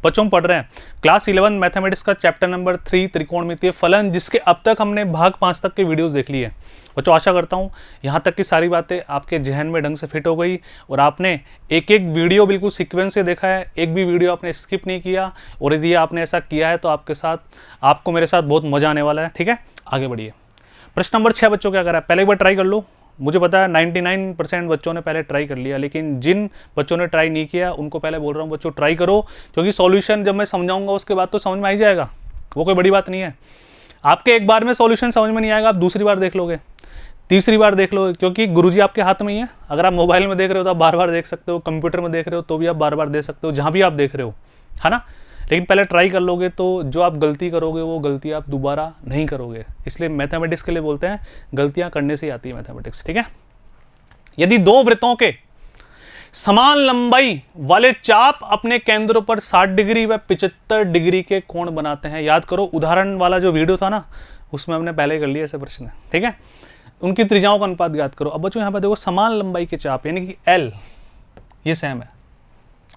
बच्चों पढ़ रहे हैं क्लास 11 मैथमेटिक्स का चैप्टर नंबर 3 त्रिकोणमितीय फलन, जिसके अब तक हमने भाग 5 तक के वीडियोस देख लिए हैं। बच्चों आशा करता हूँ यहाँ तक की सारी बातें आपके जहन में ढंग से फिट हो गई और आपने एक एक वीडियो बिल्कुल सीक्वेंस से देखा है, एक भी वीडियो आपने स्किप नहीं किया। और यदि आपने ऐसा किया है तो आपको मेरे साथ बहुत मजा आने वाला है। ठीक है, आगे बढ़िए। प्रश्न नंबर 6 बच्चों क्या करा है, पहले एक बार ट्राई कर लो। मुझे पता है 99% बच्चों ने पहले ट्राई कर लिया, लेकिन जिन बच्चों ने ट्राई नहीं किया उनको पहले बोल रहा हूँ बच्चों ट्राई करो, क्योंकि सॉल्यूशन जब मैं समझाऊंगा उसके बाद तो समझ में आ ही जाएगा, वो कोई बड़ी बात नहीं है। आपके एक बार में सॉल्यूशन समझ में नहीं आएगा, आप दूसरी बार देख लोगे, तीसरी बार देख लो, क्योंकि गुरुजी आपके हाथ में ही है। अगर आप मोबाइल में देख रहे हो तो आप बार बार देख सकते हो, कंप्यूटर में देख रहे हो तो भी आप बार बार देख सकते हो, जहाँ भी आप देख रहे हो, है ना। लेकिन पहले ट्राई कर लोगे तो जो आप गलती करोगे वो गलती आप दोबारा नहीं करोगे। इसलिए मैथमेटिक्स के लिए बोलते हैं गलतियां करने से ही आती है मैथमेटिक्स। ठीक है, यदि दो वृत्तों के समान लंबाई वाले चाप अपने केंद्रों पर 60 डिग्री व 75 डिग्री के कोण बनाते हैं। याद करो उदाहरण वाला जो वीडियो था ना, उसमें हमने पहले कर लिया ऐसे प्रश्न। ठीक है, उनकी त्रिज्याओं का अनुपात याद करो। अब बच्चों यहाँ पर देखो समान लंबाई के चाप यानी कि एल ये सेम है।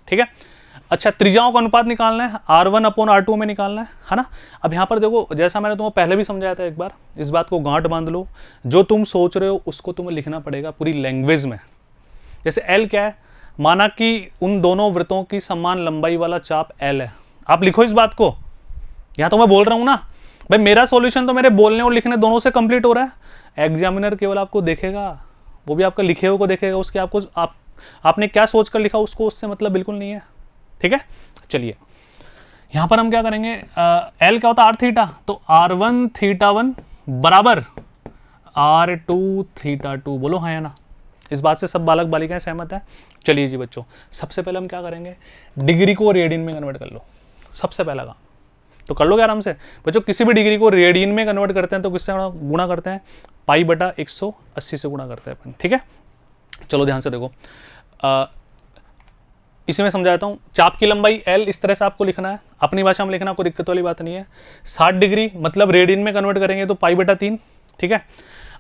ठीक है, अच्छा त्रिज्याओं का अनुपात निकालना है, R1/R2 में निकालना है ना। अब यहाँ पर देखो जैसा मैंने तुम्हें पहले भी समझाया था, एक बार इस बात को गांठ बांध लो, जो तुम सोच रहे हो उसको तुम्हें लिखना पड़ेगा पूरी लैंग्वेज में। जैसे L क्या है, माना कि उन दोनों वृत्तों की समान लंबाई वाला चाप L है। आप लिखो इस बात को, यहाँ तो मैं बोल रहा हूँ ना भाई, मेरा सॉल्यूशन तो मेरे बोलने और लिखने दोनों से कंप्लीट हो रहा है। एग्जामिनर केवल आपको देखेगा, वो भी आपका लिखे हुए को देखेगा, उसके आपने क्या सोच कर लिखा उसको उससे मतलब बिल्कुल नहीं है। ठीक है, चलिए यहां पर हम क्या करेंगे, एल क्या होता है R θ, तो R1 θ1 बराबर R2 θ2। बोलो हाँ या ना, इस बात से सब बालक बालिकाएं सहमत है। चलिए जी बच्चों, सबसे पहले हम क्या करेंगे, डिग्री को रेडियन में कन्वर्ट कर लो, सबसे पहला काम तो कर लोगे आराम से। बच्चों किसी भी डिग्री को रेडियन में कन्वर्ट करते हैं तो किससे गुणा करते हैं, π/180 से गुणा करते हैं अपन। ठीक है, चलो ध्यान से देखो, इसी में समझाता हूं। चाप की लंबाई L इस तरह से आपको लिखना है, अपनी भाषा में लिखना, कोई दिक्कत वाली बात नहीं है। 60 डिग्री मतलब रेडियन में कन्वर्ट करेंगे तो π/3। ठीक है,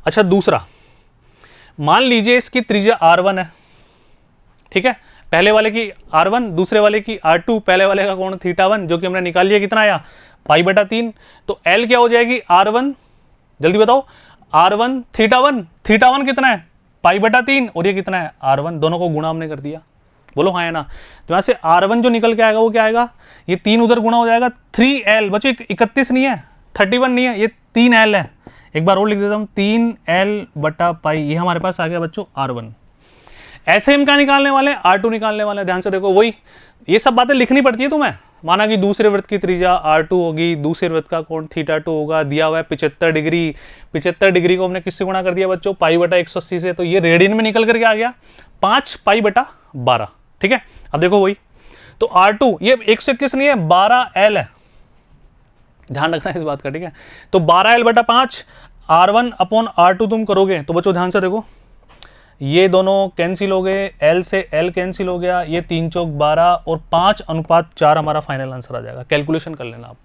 अच्छा दूसरा, मान लीजिए इसकी त्रिज्या R1 है। ठीक है, पहले वाले की R1, दूसरे वाले की R2, पहले वाले का कोण θ1 जो कि हमने निकाल लिया, कितना आया π/3। तो L क्या हो जाएगी R1, जल्दी बताओ, R1 θ1, θ1 कितना है π/3 और ये कितना है R1, दोनों को गुणा हमने कर दिया। बोलो हाँ या ना। तो यहाँ से R1 जो निकल के आएगा वो क्या आएगा, ये 3 उधर गुणा हो जाएगा 3L। बच्चों 31 नहीं है, 31 नहीं है, ये 3L है। एक बार और लिख देता हूँ, 3L/π, ये हमारे पास आ गया बच्चों R1। ऐसे हम क्या निकालने वाले हैं, R2 निकालने वाले हैं। ध्यान से देखो, वही ये सब बातें लिखनी पड़ती है तुम्हें। माना कि दूसरे वृत्त की त्रिज्या R2 होगी, दूसरे वृत्त का कोण θ2 होगा, दिया हुआ है 75 डिग्री। 75 डिग्री को हमने किससे गुणा कर दिया बच्चों, π/180 से, तो ये रेडियन में निकल करके आ गया 5π/12। ठीक है, अब देखो वही, तो R2 ये 121 नहीं है, 12L है, ध्यान रखना है इस बात का। ठीक है, तो 12L/5 R1/R2 तुम करोगे तो बच्चों ध्यान से देखो, ये दोनों कैंसिल हो गए, L से L कैंसिल हो गया, ये 3 चौक 12 और 5/4 हमारा फाइनल आंसर आ जाएगा। कैलकुलेशन कर लेना आप,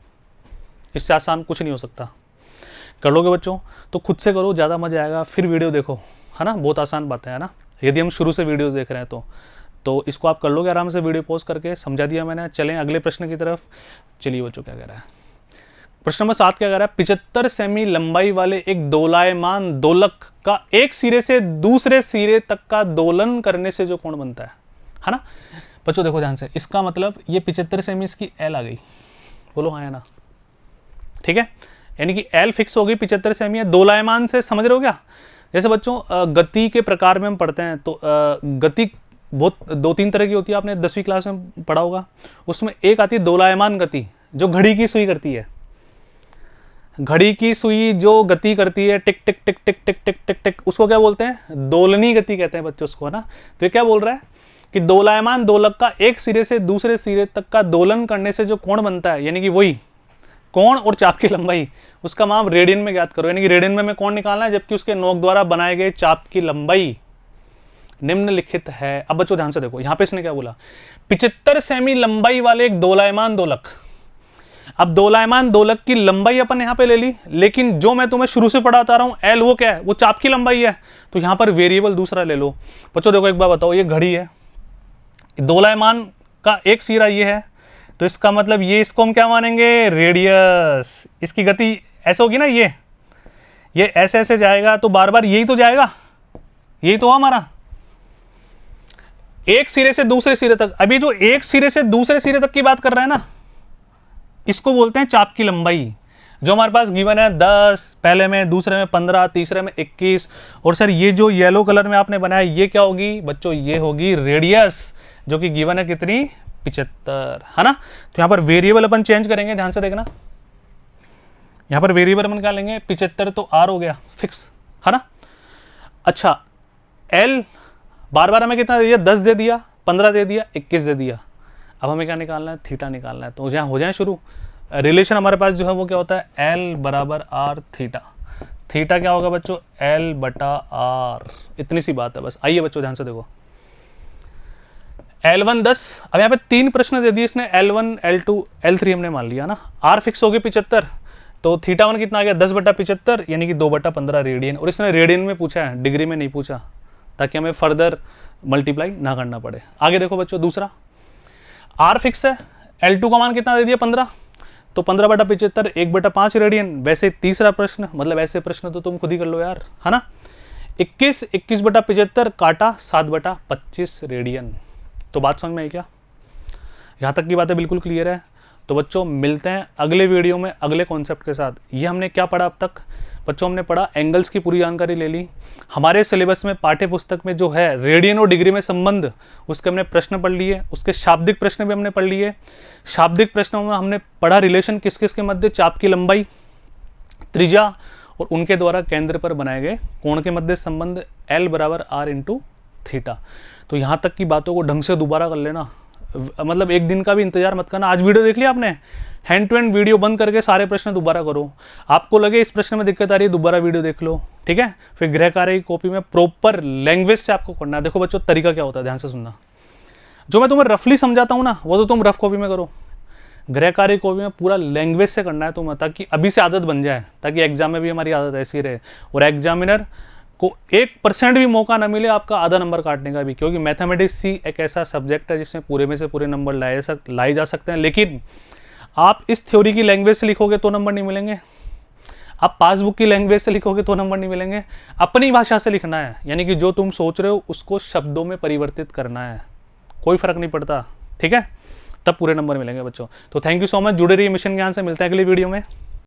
इससे आसान कुछ नहीं हो सकता। कर लोगे बच्चों तो खुद से करो, ज़्यादा मजा आएगा। फिर वीडियो देखो, है ना, बहुत आसान बात है ना। यदि हम शुरू से वीडियोस देख रहे हैं तो इसको आप कर लोगे आराम से, वीडियो पॉज करके। समझा दिया मैंने। चलें अगले प्रश्न की तरफ। चलिए बच्चों क्या कह रहा है, प्रश्न नंबर 7 क्या कह रहा है, 75 सेमी लंबाई वाले एक दोलायमान दोलक का एक सिरे से दूसरे सिरे तक का दोलन करने से जो कोण बनता है ना। बच्चों देखो ध्यान से, इसका मतलब ये 75 सेमी इसकी L आ गई। बोलो हाँ या ना। ठीक है, यानी कि L फिक्स हो गई, 75 सेमी है। दोलायमान से समझ रहे हो क्या, जैसे बच्चों गति के प्रकार में हम पढ़ते हैं तो गति बहुत 2-3 तरह की होती है, आपने 10वीं क्लास में पढ़ा होगा। उसमें एक आती है दोलायमान गति, जो घड़ी की सुई करती है। घड़ी की सुई जो गति करती है, टिक टिक टिक टिक टिक टिक टिक टिक, उसको क्या बोलते हैं, दोलनी गति कहते हैं बच्चों उसको, है ना। तो ये क्या बोल रहा है कि दोलायमान दोलक का एक सिरे से दूसरे सिरे तक का दोलन करने से जो कोण बनता है, यानी कि वही कोण और चाप की लंबाई, उसका मान रेडियन में ज्ञात करो। यानी कि रेडियन में हमें कोण निकालना है, जबकि उसके नोक द्वारा बनाए गए चाप की लंबाई निम्नलिखित है। अब बच्चों ध्यान से देखो, यहां पे इसने क्या बोला, 75 सेमी लंबाई वाले एक दोलायमान दोलक। अब दोलायमान दोलक की लंबाई अपन यहां पे ले ली, लेकिन जो मैं तुम्हें शुरू से पढ़ाता रहा हूं L, वो क्या है, वो चाप की लंबाई है। तो यहां पर वेरिएबल दूसरा ले लो। बच्चों देखो एक बार बताओ, ये घड़ी है, दोलायमान का एक सिरा ये है, तो इसका मतलब ये, इसको हम क्या मानेंगे, रेडियस। इसकी गति ऐसे होगी ना, ये ऐसे ऐसे जाएगा तो बार बार यही तो जाएगा, यही तो हमारा एक सिरे से दूसरे सिरे तक। अभी जो एक सिरे से दूसरे सिरे तक की बात कर रहा है ना, इसको बोलते हैं चाप की लंबाई। जो हमारे पास गिवन है 10, पहले में, दूसरे में 15, तीसरे में 21, और सर ये जो येलो कलर में आपने बनाया ये क्या होगी बच्चों, ये होगी रेडियस, जो कि गिवन है कितनी, 75, है ना। तो यहां पर वेरिएबल अपन चेंज करेंगे, ध्यान से देखना, यहां पर वेरिएबल अपन क्या लेंगे, 75 तो आर हो गया फिक्स, है ना। अच्छा एल बार बार हमें कितना दे दिया, 10 दे दिया, 15 दे दिया, 21 दे दिया। अब हमें क्या निकालना है, थीटा निकालना है। तो यहाँ हो जाए शुरू, रिलेशन हमारे पास जो है वो क्या होता है, एल बराबर आर थीटा। थीटा क्या होगा बच्चों, एल बटा आर, इतनी सी बात है बस। आइए बच्चों ध्यान से देखो, L1 10, अब यहाँ पे 3 प्रश्न दे दिए इसने, L1, L2, L3 हमने मान लिया ना। आर फिक्स हो गई 75, तो थीटा 1 कितना आ गया, 10 बटा 75 यानी कि 2 बटा 15 रेडियन। और इसने रेडियन में पूछा है, डिग्री में नहीं पूछा, ताकि हमें फर्दर मल्टीप्लाई ना करना पड़े। आगे देखो बच्चों, दूसरा आर फिक्स है, L2 का मान कितना दे दिया, 15, तो 15 बटा 75 1 बटा 5 रेडियन। वैसे तीसरा प्रश्न, मतलब ऐसे प्रश्न तो तुम खुद ही कर लो यार, है ना। 21 बटा 75 काटा 7 बटा 25 रेडियन। तो बात समझ में आई क्या, यहाँ तक की बातें बिल्कुल क्लियर है। तो बच्चों मिलते हैं अगले वीडियो में अगले कॉन्सेप्ट के साथ। ये हमने क्या पढ़ा अब तक बच्चों, हमने पढ़ा एंगल्स की पूरी जानकारी ले ली। हमारे सिलेबस में पाठ्य पुस्तक में जो है रेडियन और डिग्री में संबंध, उसके हमने प्रश्न पढ़ लिए, उसके शाब्दिक प्रश्न भी हमने पढ़ लिए। शाब्दिक प्रश्नों में हमने पढ़ा रिलेशन किस किस के मध्य, चाप की लंबाई, त्रिज्या और उनके द्वारा केंद्र पर बनाए गए कोण के मध्य संबंध, एल बराबर आर इंटू थीटा। तो यहाँ तक की बातों को ढंग से दोबारा कर लेना, मतलब एक दिन का भी इंतजार मत करना। आज वीडियो देख लिया आपने, हैंड टू हैंड वीडियो बंद करके सारे प्रश्न दोबारा करो। आपको लगे इस प्रश्न में दिक्कत आ रही है, दोबारा वीडियो देख लो, ठीक है। फिर गृह कार्य की कॉपी में प्रॉपर लैंग्वेज से आपको करना है। देखो बच्चों तरीका क्या होता है, ध्यान से सुनना। जो मैं तुम्हें रफली समझाता हूँ ना, वो तो तुम रफ कॉपी में करो। गृह कार्य कॉपी में पूरा लैंग्वेज से करना है तुम्हें, ताकि अभी से आदत बन जाए, ताकि एग्जाम में भी हमारी आदत ऐसी रहे और एग्जामिनर को 1% भी मौका ना मिले आपका आधा नंबर काटने का भी। क्योंकि मैथमेटिक्स ही एक ऐसा सब्जेक्ट है जिसमें पूरे में से पूरे नंबर लाए जा सकते हैं। लेकिन आप इस थ्योरी की लैंग्वेज से लिखोगे तो नंबर नहीं मिलेंगे, आप पासबुक की लैंग्वेज से लिखोगे तो नंबर नहीं मिलेंगे। अपनी भाषा से लिखना है, यानी कि जो तुम सोच रहे हो उसको शब्दों में परिवर्तित करना है, कोई फर्क नहीं पड़ता, ठीक है। तब पूरे नंबर मिलेंगे बच्चों। तो थैंक यू सो मच, जुड़े रहिए मिशन ज्ञान से। मिलते हैं अगली वीडियो में।